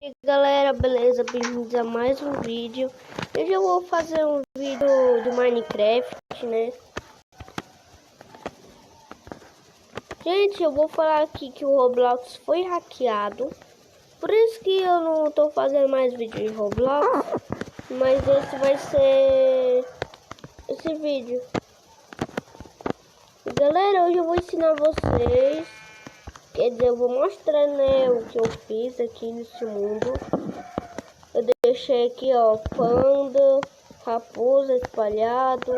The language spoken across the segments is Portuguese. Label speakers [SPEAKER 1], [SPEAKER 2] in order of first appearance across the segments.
[SPEAKER 1] E aí, galera, beleza? Bem-vindos a mais um vídeo. Hoje eu vou fazer um vídeo do Minecraft, né? Gente, eu vou falar aqui que o Roblox foi hackeado. Por isso que eu não tô fazendo mais vídeo de Roblox. Mas esse vai ser esse vídeo. E, galera, hoje eu vou ensinar vocês. Quer dizer, eu vou mostrar, né, o que eu fiz aqui nesse mundo. Eu deixei aqui, ó, panda, raposa espalhado.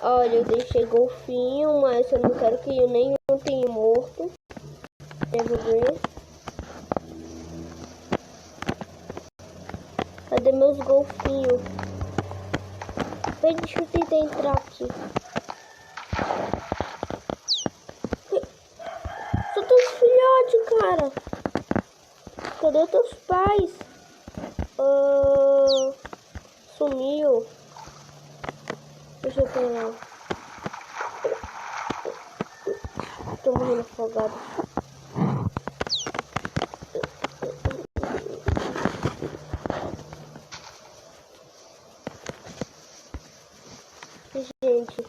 [SPEAKER 1] Olha, eu deixei golfinho, mas eu não quero que nenhum tenha morto. Devo ver. Cadê meus golfinhos? Deixa eu tentar entrar aqui. Só teus filhotes, cara. Cadê teus pais? Sumiu. Deixa eu pegar. Tô morrendo afogado. Gente,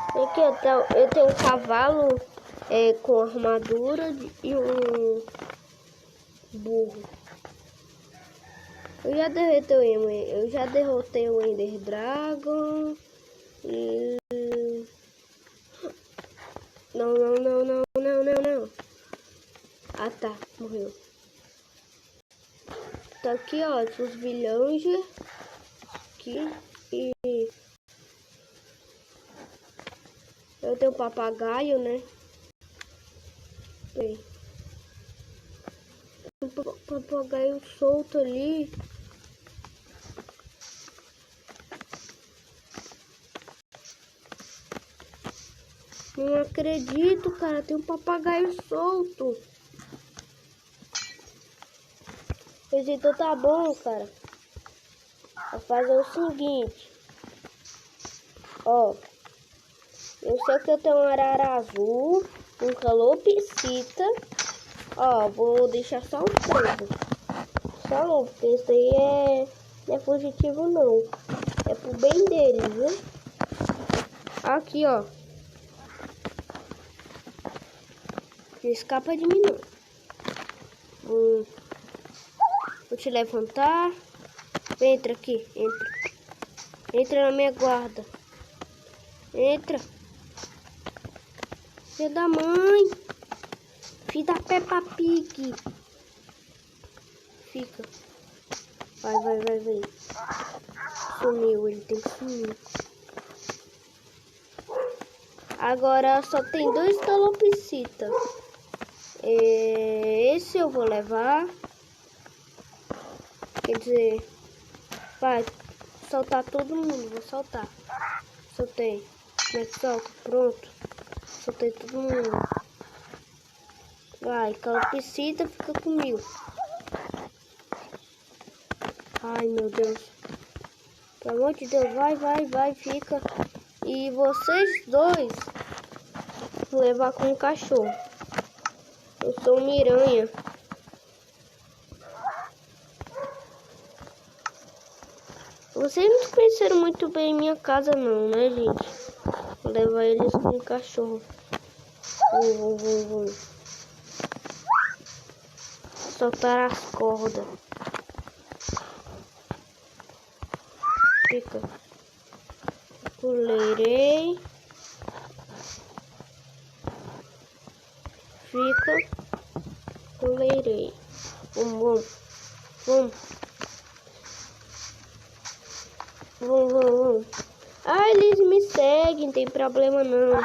[SPEAKER 1] aqui eu tenho um cavalo com armadura e um burro. Eu já derrotei o Ender Dragon. E... Não. Ah, tá, morreu. Tá aqui, ó, os villagers aqui e eu tenho um papagaio, né? Tem um papagaio solto ali. Não acredito, cara, tem um papagaio solto. Pois então tá bom, cara. Vou fazer o seguinte. Ó. Eu sei que eu tenho um arara azul, um calopsita. Ó, vou deixar só um preto. Só um, porque isso aí não é fugitivo não. É pro bem deles, viu? Aqui, ó. Não escapa de mim não. Vou te levantar. Entra aqui, entra. Entra na minha guarda. Entra. Filho da mãe. Filho da Peppa Pig. Fica. Vai. Sumiu, ele tem que sumir. Agora só tem 2 calopsitas. Esse eu vou levar. Quer dizer, vai soltar todo mundo. Vou soltar. Soltei. Como é que solta? Pronto. Soltei todo mundo. Vai, calopsita fica comigo. Ai, meu Deus. Pelo amor de Deus, vai, fica. E vocês dois vou levar com o cachorro. Eu sou um miranha. Vocês não conheceram muito bem minha casa não, né, gente? Vou levar eles com o cachorro. Vou. Soltar as cordas. Fica. Puleirei. Fica. Puleirei. Vamos. Ah, eles me seguem, não tem problema não.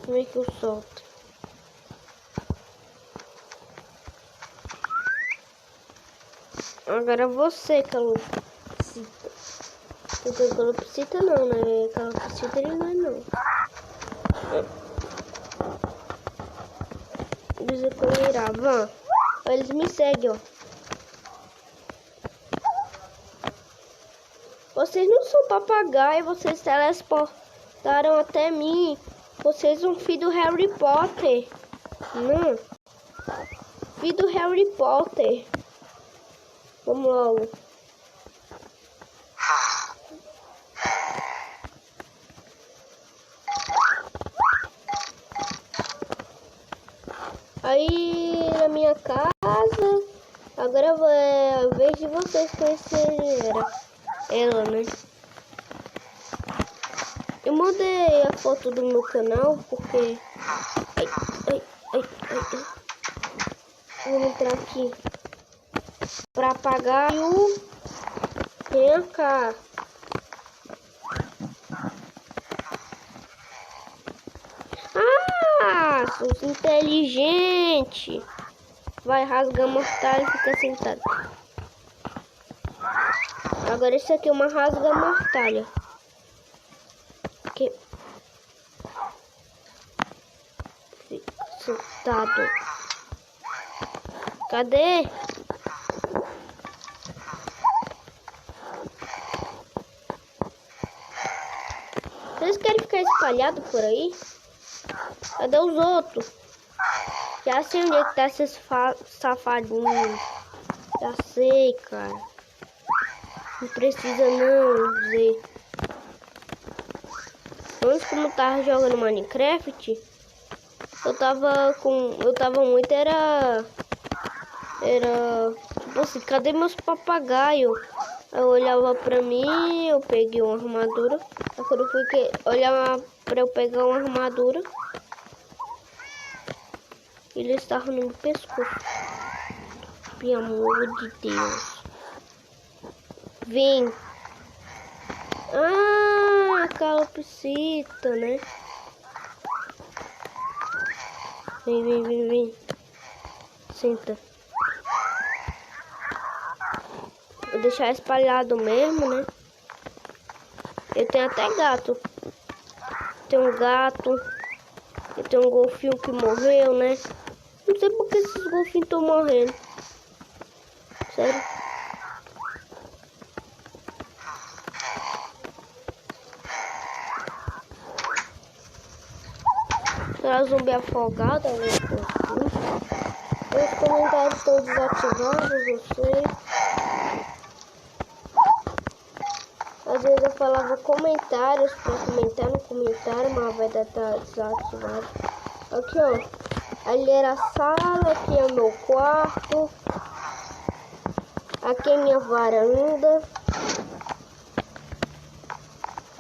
[SPEAKER 1] Como é que eu solto? Agora você, calopsita. Não tem calopsita não, né? Calopsita ele não é não. Desequilibrava. Eles me seguem, ó. Vocês não são papagaio, vocês teleportaram até mim. Vocês são filho do Harry Potter. Não. Vi do Harry Potter. Vamos logo. Aí na minha casa, agora é a vez de vocês conhecerem ela, né? Eu mudei a foto do meu canal porque... Ai. Vou entrar aqui pra apagar o... Vem cá. Ah, sou inteligente. Vai rasgar mortalha e fica sentado. Agora esse aqui é uma rasga mortalha. Aqui. Fica sentado. Cadê? Vocês querem ficar espalhado por aí? Cadê os outros? Já sei onde é que tá esses safadinhos. Já sei, cara. Não precisa não dizer. Antes, como eu tava jogando Minecraft, eu tava muito, era tipo assim, cadê meus papagaios? Eu olhava pra mim, eu peguei uma armadura. Aí quando eu fui olhava pra eu pegar uma armadura, ele estava no meu pescoço. Pelo amor de Deus. Vem. Ah, calopsita, né? Vem. Senta. Vou deixar espalhado mesmo, né? Eu tenho até gato. Tem um gato. Eu tenho um golfinho que morreu, né? Não sei porque esses golfinhos estão morrendo. Sério. Será zumbi afogado? Os comentários estão desativados, eu sei. Às vezes eu falava comentários para comentar no comentário, mas vai estar desativado. Aqui, ó. Ali era a sala, aqui é o meu quarto. Aqui é minha varanda.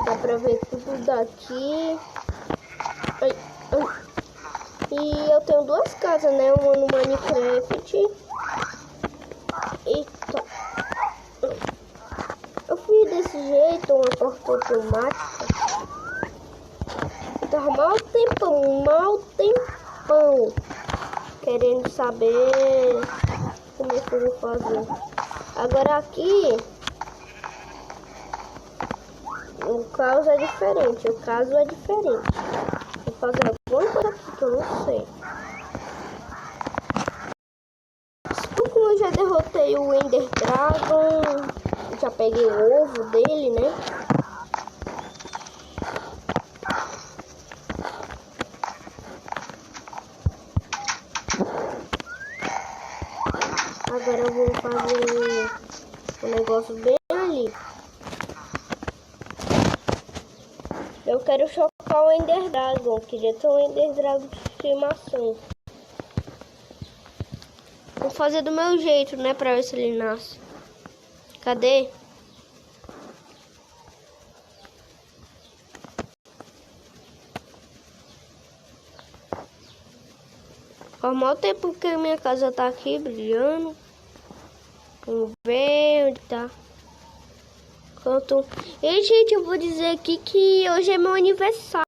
[SPEAKER 1] Dá pra ver tudo daqui. Ai. E eu tenho duas casas, né? Uma no Minecraft. Eita. Eu fiz desse jeito, uma porta automática. Tava mal tempão. Querendo saber como é que eu vou fazer. Agora aqui, o caso é diferente. Vou fazer alguma coisa aqui que eu não sei. Como eu já derrotei o Ender Dragon, já peguei o ovo dele, né? Agora eu vou fazer um negócio bem ali. Eu quero chocar o Ender Dragon. Queria ter um Ender Dragon de estimação. Vou fazer do meu jeito, né? Pra ver se ele nasce. Cadê? Faz mal tempo que a minha casa tá aqui brilhando. Vamos ver onde tá. Canto. E, gente, eu vou dizer aqui que hoje é meu aniversário,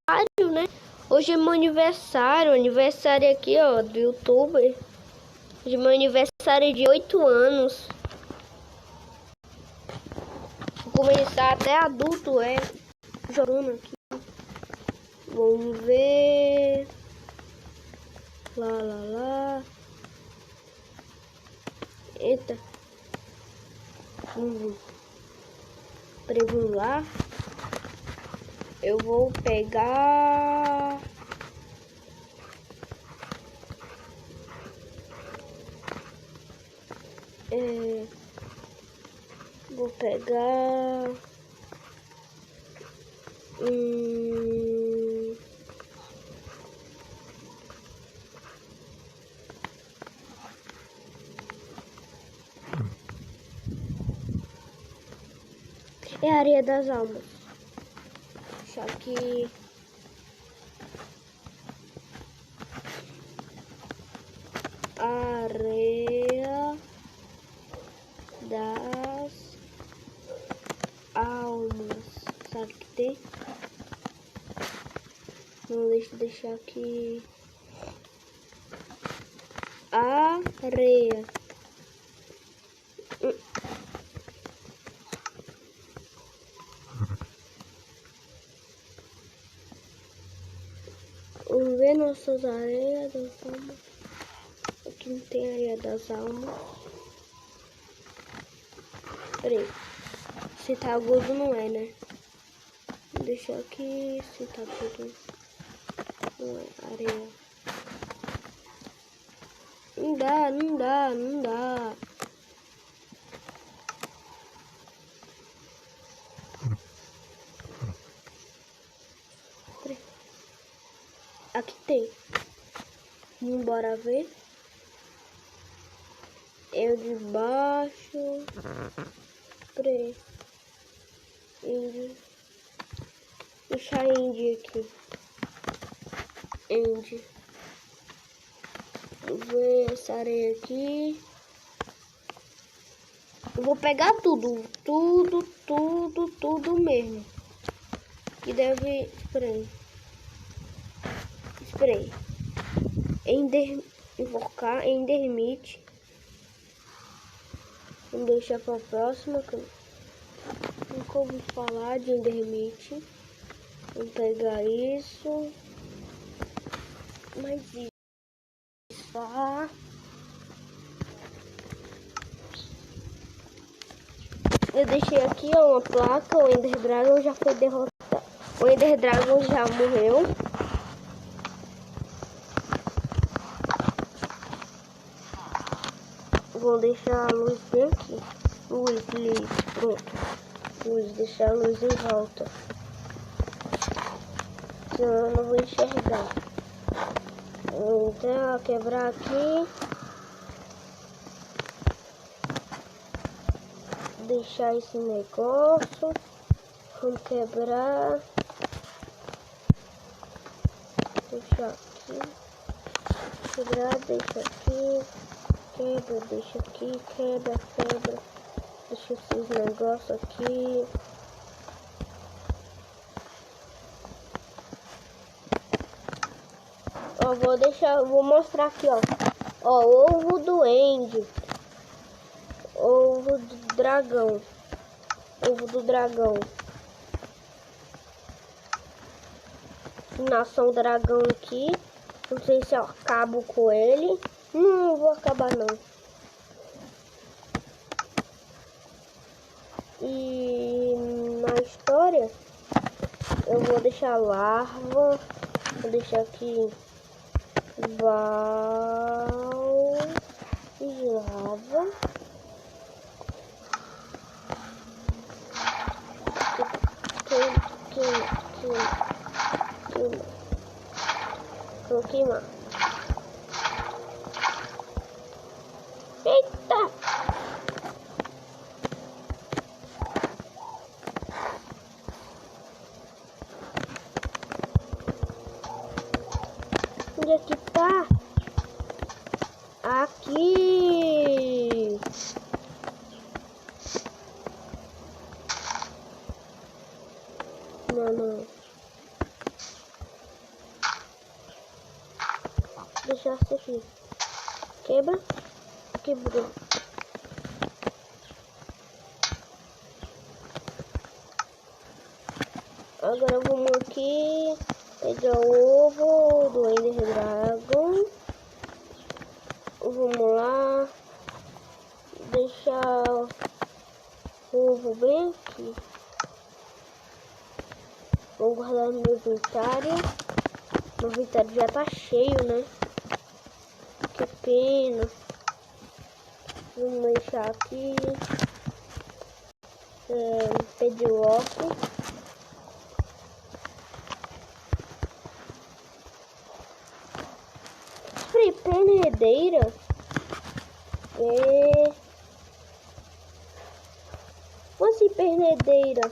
[SPEAKER 1] né? Hoje é meu aniversário. Aniversário aqui, ó, do YouTuber. Hoje é meu aniversário de 8 anos. Vou começar até adulto, jogando aqui. Vamos ver. Lá. Eita. Vamos lá. Eu vou pegar... Vou pegar... É a areia das almas. Deixa aqui. Areia das almas. Sabe o que tem? Não, deixa eu deixar aqui. Areia. Vamos ver nossas areias das almas. Aqui não tem areia das almas. Peraí. Se tá agudo não é, né? Vou deixar aqui. Se tá tudo. Não é areia. Não dá, não dá, não dá. Peraí. Aqui tem. Bora ver. Eu de baixo. Peraí. Indie. Deixa Indie aqui. Indie. Vou ver essa areia aqui. Eu vou pegar tudo. Tudo mesmo. Que deve... Espera aí. Invocar Endermite. Vamos deixar para a próxima. Que eu nunca ouvi falar de Endermite. Vamos pegar isso. Mais isso. Eu deixei aqui ó, uma placa. O Ender Dragon já foi derrotado. O Ender Dragon já morreu. Vou deixar a luz bem aqui. Luz, pronto. Luz, deixar a luz em volta. Senão eu não vou enxergar. Então, quebrar aqui. Deixar esse negócio. Vamos quebrar. Deixar aqui. Quebrar, deixa aqui. Quebra, deixa aqui, quebra. Deixa esses negócios aqui. Ó, vou mostrar aqui, ó. Ó, ovo do End. Ovo do dragão. Ovo do dragão. Nação dragão aqui. Não sei se eu acabo com ele. Não vou acabar não. E na história eu vou deixar larva. Vou deixar aqui Val e lava. Queima. Vou queimar. Eita! Onde é que tá? Aqui! Não. Deixa isso aqui. Quebra. Quebrou. Agora vamos aqui pegar o ovo do Ender Dragon. Vamos lá. Deixar o ovo bem aqui. Vou guardar no meu inventário. Meu inventário já tá cheio, né? Que pena. Vamos deixar aqui. Pedioque. Penedeira. Assim, pernedeira.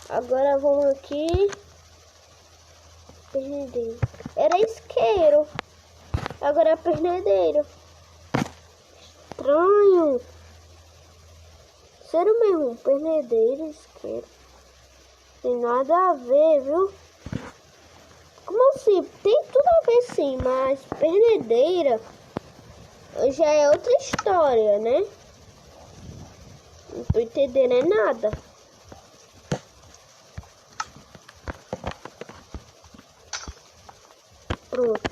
[SPEAKER 1] Agora vamos aqui. Pernedeira. Era isqueiro. Agora é pernedeira. Estranho. Sério mesmo, pernedeira, isqueiro. Tem nada a ver, viu? Como assim? Tem tudo a ver sim, mas pernedeira já é outra história, né? Não tô entendendo nada. Pronto.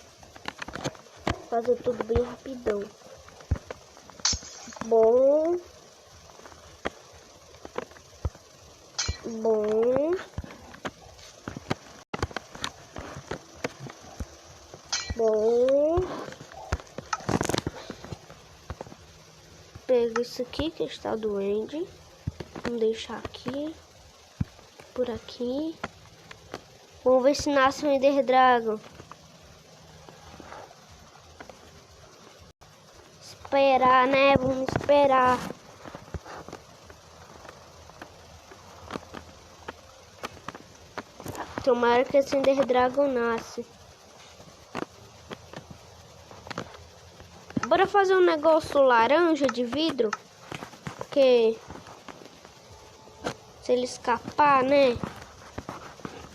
[SPEAKER 1] Fazer tudo bem rapidão. Bom. Pega isso aqui que está doente. Vamos deixar aqui. Por aqui. Vamos ver se nasce um Ender Dragon. Esperar, né? Vamos esperar. Tomara que esse Ender Dragon nasce. Bora fazer um negócio laranja de vidro. Porque se ele escapar, né?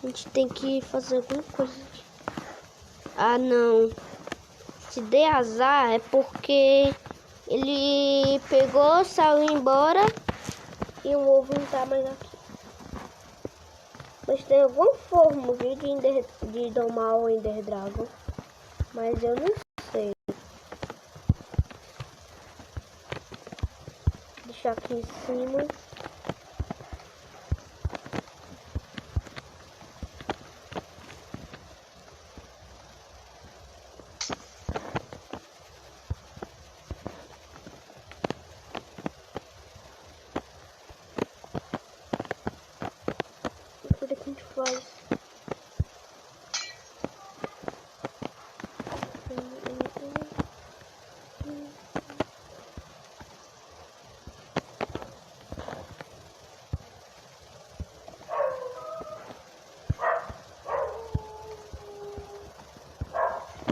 [SPEAKER 1] A gente tem que fazer alguma coisa. Ah, não. Se der azar é porque ele pegou, saiu embora e o ovo não tá mais aqui. Mas tem alguma forma, viu, de domar o Ender Dragon. Mas eu não sei. Deixar aqui em cima. O que a gente faz?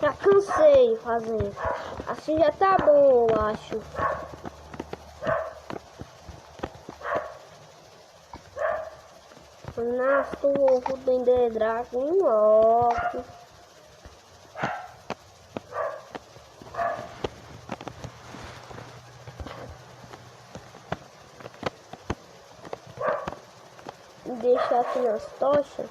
[SPEAKER 1] Já cansei de fazer. Assim já tá bom, eu acho. Nasce o ovo do Ender Dragon logo. Deixar aqui nas tochas.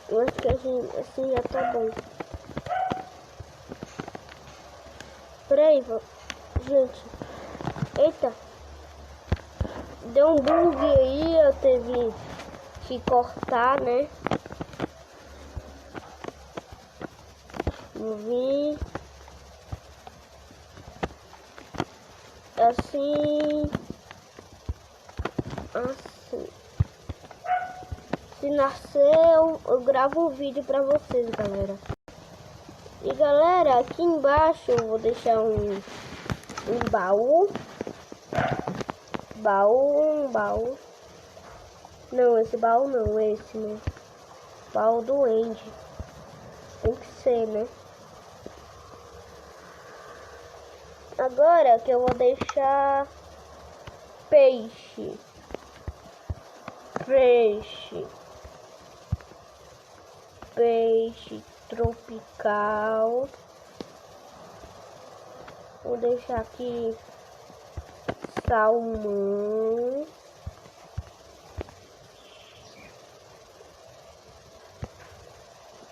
[SPEAKER 1] Eu acho que assim já tá bom. Peraí, gente. Eita. Deu um bug aí, eu teve que cortar, né? Vou vir. Assim. Se nasceu, eu gravo o vídeo pra vocês, galera. E galera, aqui embaixo eu vou deixar um baú. Um baú. Não, esse baú não, esse, né? Baú do End. Tem que ser, né? Agora que eu vou deixar peixe tropical. Vou deixar aqui salmão.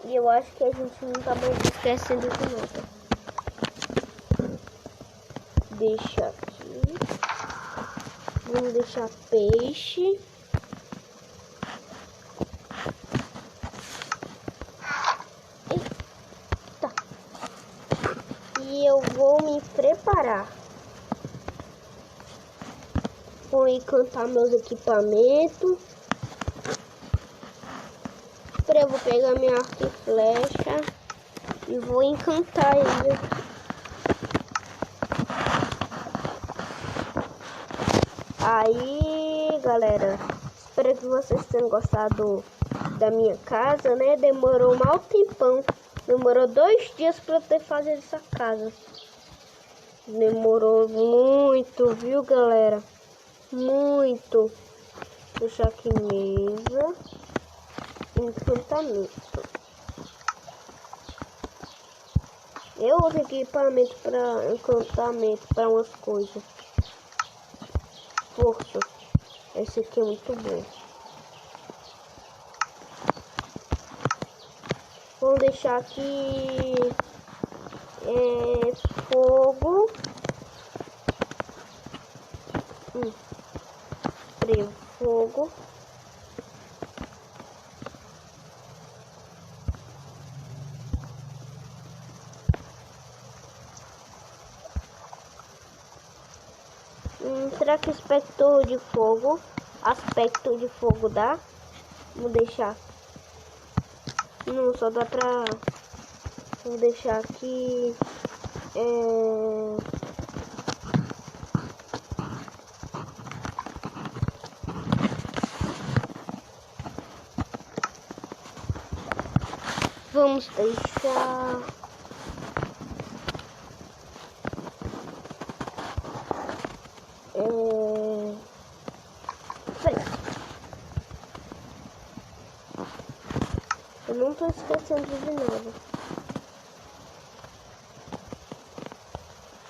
[SPEAKER 1] E eu acho que a gente não tá mais esquecendo de nada. Deixa aqui. Vamos deixar peixe. e eu vou me preparar. Vou encantar meus equipamentos. Eu vou pegar minha arco e flecha e vou encantar ele aqui. Aí, galera, espero que vocês tenham gostado da minha casa, né? Demorou mal tempão. Demorou 2 dias para ter fazer essa casa. Demorou muito, viu, galera? Muito. Vou deixar aqui mesa. Encantamento. Eu uso equipamento para encantamento, para umas coisas. Força. Esse aqui é muito bom. Vamos deixar aqui fogo. Fogo. Será que aspecto de fogo dá? Vou deixar. Não, só dá pra... Vou deixar aqui... Vamos deixar... Eu não tô esquecendo de nada.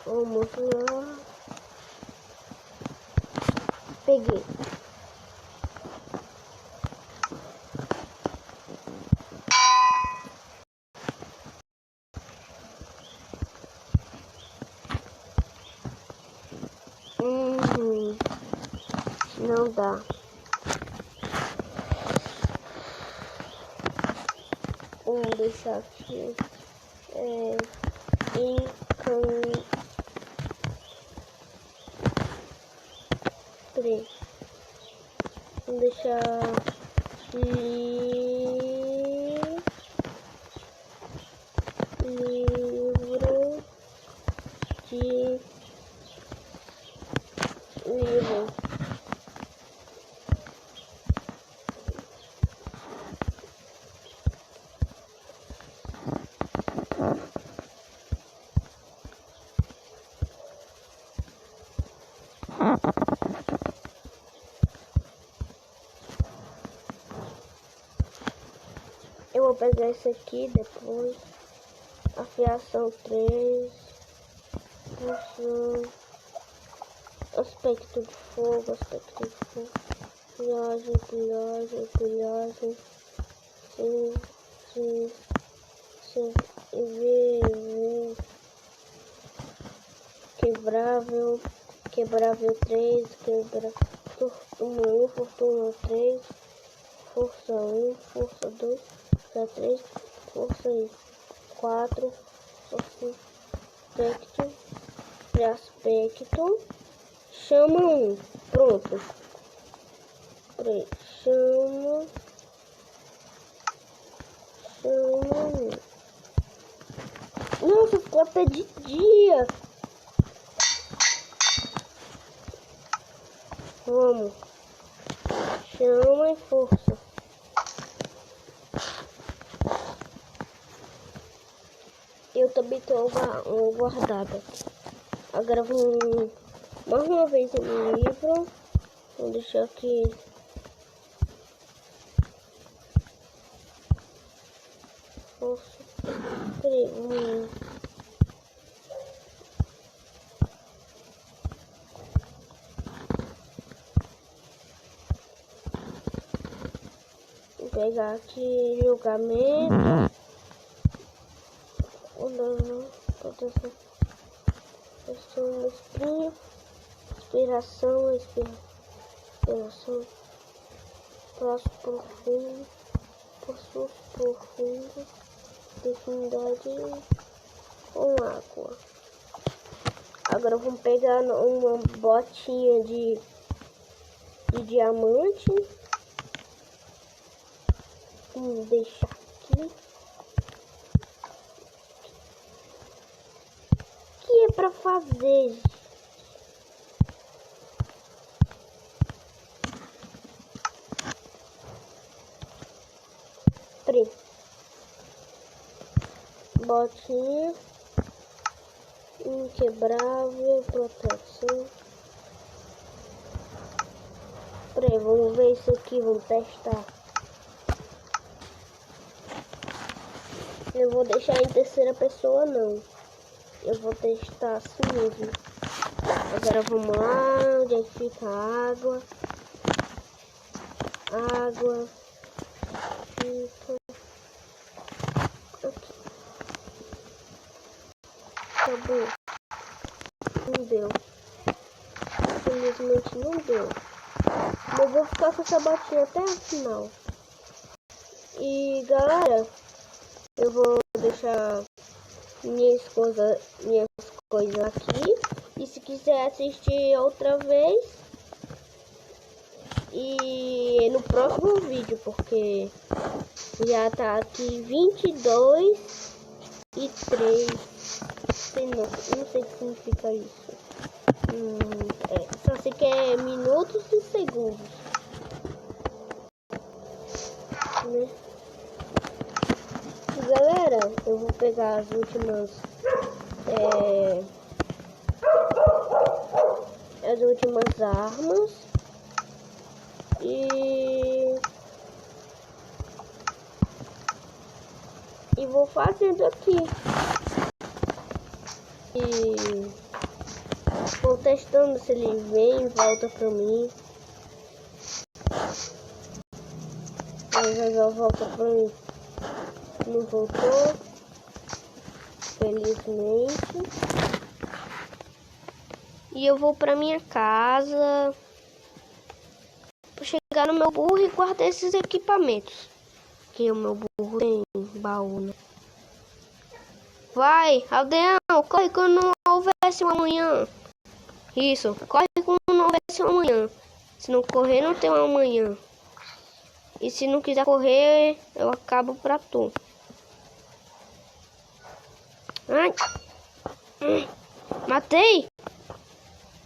[SPEAKER 1] Vamos lá. Peguei. Não dá. Vamos deixar aqui. Vamos deixar livro de livro. Eu vou pegar esse aqui depois. Afiação 3. Função. Aspecto de fogo. Pilhagem. Quebrável 3. Fortuna 3. Força 1, força 2, força 3, força 4, força aspecto, chama 1, pronto. Chama 1. Nossa, ficou até de dia. Vamos. Chama e força. Eu também tô guardada. Agora vamos mais uma vez no livro. Vou deixar aqui. Força. Vou pegar aqui julgamento. Inspiração, traço profundo, profundidade com água. Agora vamos pegar uma botinha de diamante. Vamos deixar aqui. O que é pra fazer? Botinha inquebrável, proteção. Peraí, vamos ver isso aqui, vamos testar. Eu vou deixar em terceira pessoa não. Eu vou testar assim mesmo. Agora vamos lá, onde é que fica a água? Água fica aqui. Acabou. Não deu. Infelizmente não deu. Eu vou ficar com essa botinha até o final. E galera, eu vou deixar minhas coisas aqui. E se quiser assistir outra vez, e no próximo vídeo, porque já tá aqui 22 e 3. Não sei o que significa isso. Só sei que é minutos e segundos, né? Galera, eu vou pegar as últimas armas e vou fazendo aqui e vou testando se ele vem e volta pra mim. Mas já volta pra mim. Não voltou, felizmente. E eu vou pra minha casa, vou chegar no meu burro e guardar esses equipamentos. Que o meu burro tem baú, né? Vai, aldeão, corre quando não houvesse um amanhã. Isso, corre quando não houvesse um amanhã. Se não correr, não tem um amanhã. E se não quiser correr, eu acabo pra tu. Ai. Matei?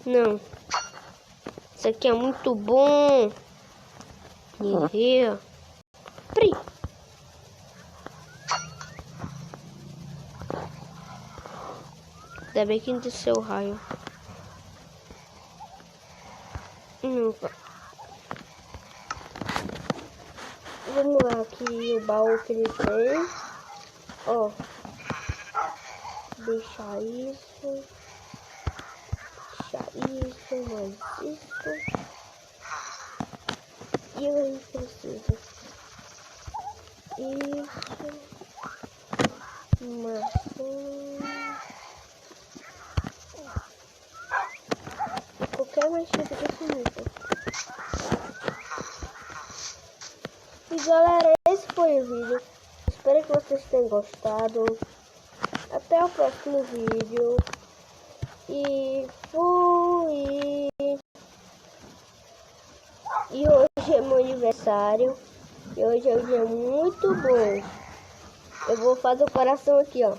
[SPEAKER 1] Não. Isso aqui é muito bom. Guerreiro. Pri. Ainda bem que não desceu o raio. Vamos lá aqui o baú que ele tem. Ó. Deixar isso. Mais isso. E eu ainda preciso. Isso. Maçã. Qualquer mais tipo de comida. E galera, esse foi o vídeo. Espero que vocês tenham gostado. Até o próximo vídeo. E fui. E hoje é meu aniversário. E hoje é um dia muito bom. Eu vou fazer o coração aqui, ó.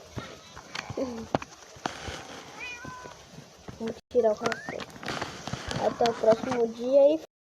[SPEAKER 1] Vou tirar o coração. Até o próximo dia e